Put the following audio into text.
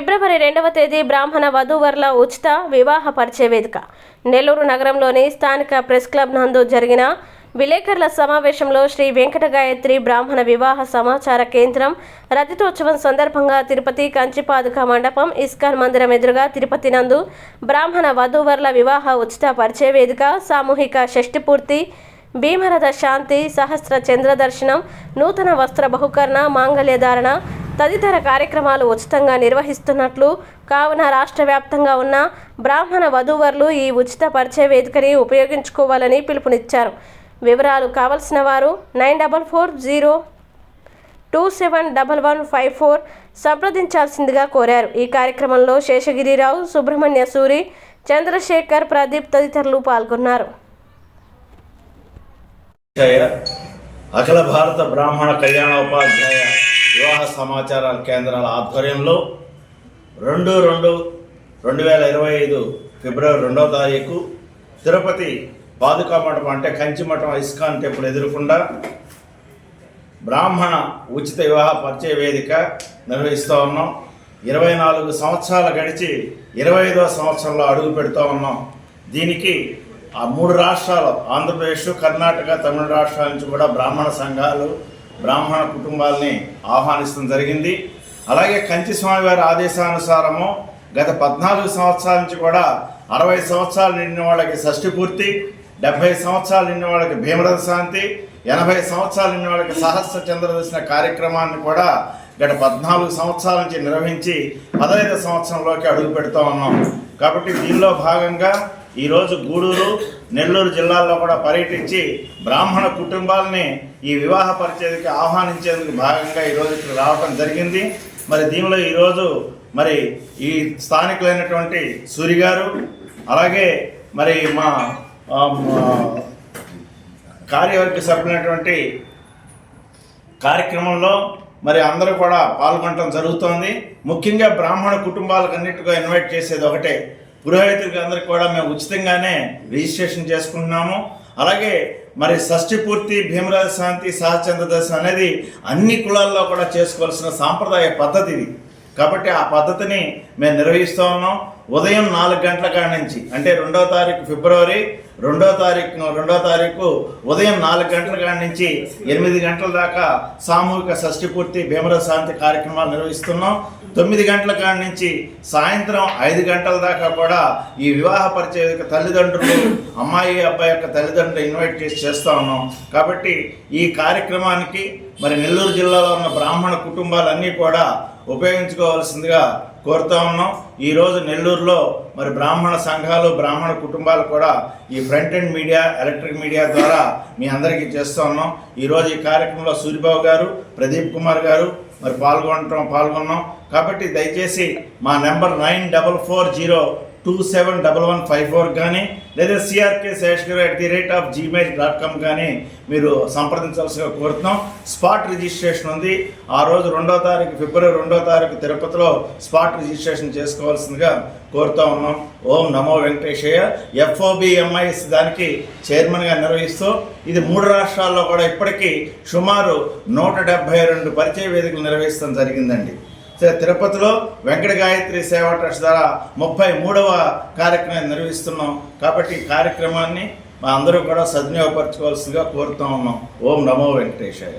ఫిబ్రవరి 2వ తేదీ బ్రాహ్మణ వధూవరుల ఉచిత వివాహ పరిచయ వేదిక నెల్లూరు నగరంలోని స్థానిక ప్రెస్ క్లబ్ నందు జరిగిన విలేకరుల సమావేశంలో శ్రీ వెంకట గాయత్రి బ్రాహ్మణ వివాహ సమాచార కేంద్రం రజతోత్సవం సందర్భంగా తిరుపతి కంచిపాదుక మండపం ఇస్కాన్ మందిరం ఎదురుగా తిరుపతి నందు బ్రాహ్మణ వధూవరుల వివాహ ఉచిత పరిచయ వేదిక సామూహిక షష్ఠి పూర్తి భీమరథ శాంతి సహస్ర చంద్ర దర్శనం నూతన వస్త్ర బహుకరణ మాంగళ్యధారణ తదితర కార్యక్రమాలు ఉచితంగా నిర్వహిస్తున్నట్లు కావున రాష్ట్ర వ్యాప్తంగా ఉన్న బ్రాహ్మణ వధూవరులు ఈ ఉచిత పరిచయ వేదికని ఉపయోగించుకోవాలని పిలుపునిచ్చారు. వివరాలు కావలసిన వారు 9440271154 సంప్రదించాల్సిందిగా కోరారు. ఈ కార్యక్రమంలో శేషగిరిరావు, సుబ్రహ్మణ్య సూరి, చంద్రశేఖర్, ప్రదీప్ తదితరులు పాల్గొన్నారు. అఖిల భారత బ్రాహ్మణ కళ్యాణోపాధ్యాయ వివాహ సమాచారాల కేంద్రాల ఆధ్వర్యంలో 2/2/2025 ఫిబ్రవరి 2వ తారీఖు తిరుపతి పాదుకా మఠం అంటే కంచి మఠం ఇస్కాన్ టెంపుల్ ఎదురుకుండా బ్రాహ్మణ ఉచిత వివాహ పరిచయ వేదిక నిర్వహిస్తూ ఉన్నాం. 24 సంవత్సరాలు గడిచి 25వ సంవత్సరంలో అడుగు పెడుతూ ఉన్నాం. దీనికి ఆ 3 రాష్ట్రాలు ఆంధ్రప్రదేశ్, కర్ణాటక, తమిళ రాష్ట్రాల నుంచి కూడా బ్రాహ్మణ సంఘాలు, బ్రాహ్మణ కుటుంబాలని ఆహ్వానించడం జరిగింది. అలాగే కంచి స్వామివారి ఆదేశానుసారము గత 14 సంవత్సరాల నుంచి కూడా 60 సంవత్సరాలు నిండిన వాళ్ళకి షష్ఠి పూర్తి, 70 సంవత్సరాలు నిండిన వాళ్ళకి భీమరథ శాంతి, 80 సంవత్సరాలు నిండిన వాళ్ళకి సహస్ర చంద్ర దర్శన కార్యక్రమాన్ని కూడా గత 14 సంవత్సరాల నుంచి నిర్వహించి 15వ సంవత్సరంలోకి అడుగు పెడుతూ ఉన్నాం. కాబట్టి దీనిలో భాగంగా ఈరోజు గూడూరు, నెల్లూరు జిల్లాల్లో కూడా పర్యటించి బ్రాహ్మణ కుటుంబాలని ఈ వివాహ పరిచయకి ఆహ్వానించేందుకు భాగంగా ఈరోజు ఇక్కడ రావటం జరిగింది. మరి దీనిలో ఈరోజు మరి ఈ స్థానికులైనటువంటి సూరి గారు, అలాగే మరి మా కార్యవర్గ సభ్యులైనటువంటి కార్యక్రమంలో మరి అందరూ కూడా పాల్గొనడం జరుగుతోంది. ముఖ్యంగా బ్రాహ్మణ కుటుంబాలకు అన్నిటిగా ఇన్వైట్ చేసేది ఒకటే, పురోహితులకి అందరికి కూడా మేము ఉచితంగానే రిజిస్ట్రేషన్ చేసుకుంటున్నాము. అలాగే మరి షష్ఠి పూర్తి, భీమరథ శాంతి, సహచంద్ర దర్శనం అనేది అన్ని కులాల్లో కూడా చేసుకోవాల్సిన సాంప్రదాయ పద్ధతి ఇది. కాబట్టి ఆ పద్ధతిని మేము నిర్వహిస్తూ ఉన్నాం. ఉదయం 4 గంటల కాడ నుంచి అంటే 2వ తారీఖు ఫిబ్రవరి 2వ తారీఖు ఉదయం 4 గంటల కాడ నుంచి 8 గంటల దాకా సామూహిక షష్ఠి పూర్తి, భీమరథ శాంతి కార్యక్రమాలు నిర్వహిస్తున్నాం. 9 గంటల కాడ నుంచి సాయంత్రం 5 గంటల దాకా కూడా ఈ వివాహ పరిచయ తల్లిదండ్రులు, అమ్మాయి అబ్బాయి యొక్క తల్లిదండ్రులు ఇన్వైట్ చేసి చేస్తూ ఉన్నాం. కాబట్టి ఈ కార్యక్రమానికి మరి నెల్లూరు జిల్లాలో ఉన్న బ్రాహ్మణ కుటుంబాలన్నీ కూడా ఉపయోగించుకోవాల్సిందిగా కోరుతూ ఉన్నాం. ఈరోజు నెల్లూరులో మరి బ్రాహ్మణ సంఘాలు, బ్రాహ్మణ కుటుంబాలు కూడా ఈ front end media, electric media ద్వారా మీ అందరికీ చేస్తూ ఉన్నాం. ఈరోజు ఈ కార్యక్రమంలో సూరిబాబు గారు, ప్రదీప్ కుమార్ గారు మరి పాల్గొన్నాం. కాబట్టి దయచేసి మా నెంబర్ 9440271154 కానీ లేదా crk.gmail.com కానీ మీరు సంప్రదించాల్సిగా కోరుతున్నాం. స్పాట్ రిజిస్ట్రేషన్ ఉంది. ఆ రోజు 2వ తారీఖు ఫిబ్రవరి 2వ తారీఖు తిరుపతిలో స్పాట్ రిజిస్ట్రేషన్ చేసుకోవాల్సిందిగా కోరుతూ ఉన్నాం. ఓం నమో వెంకటేశయ్య. FOBMIS దానికి చైర్మన్గా నిర్వహిస్తూ ఇది 3 రాష్ట్రాల్లో కూడా ఇప్పటికీ సుమారు 172 పరిచయ వేదికలు నిర్వహిస్తాం జరిగిందండి. తిరుపతిలో వెంకట గాయత్రి సేవా ట్రస్ట్ ద్వారా 33వ కార్యక్రమం నిర్వహిస్తున్నాం. కాబట్టి ఈ కార్యక్రమాన్ని మా అందరూ కూడా సద్వినియోగపరచుకోవాల్సిందిగా కోరుతూ ఉన్నాం. ఓం నమో వెంకటేశాయ.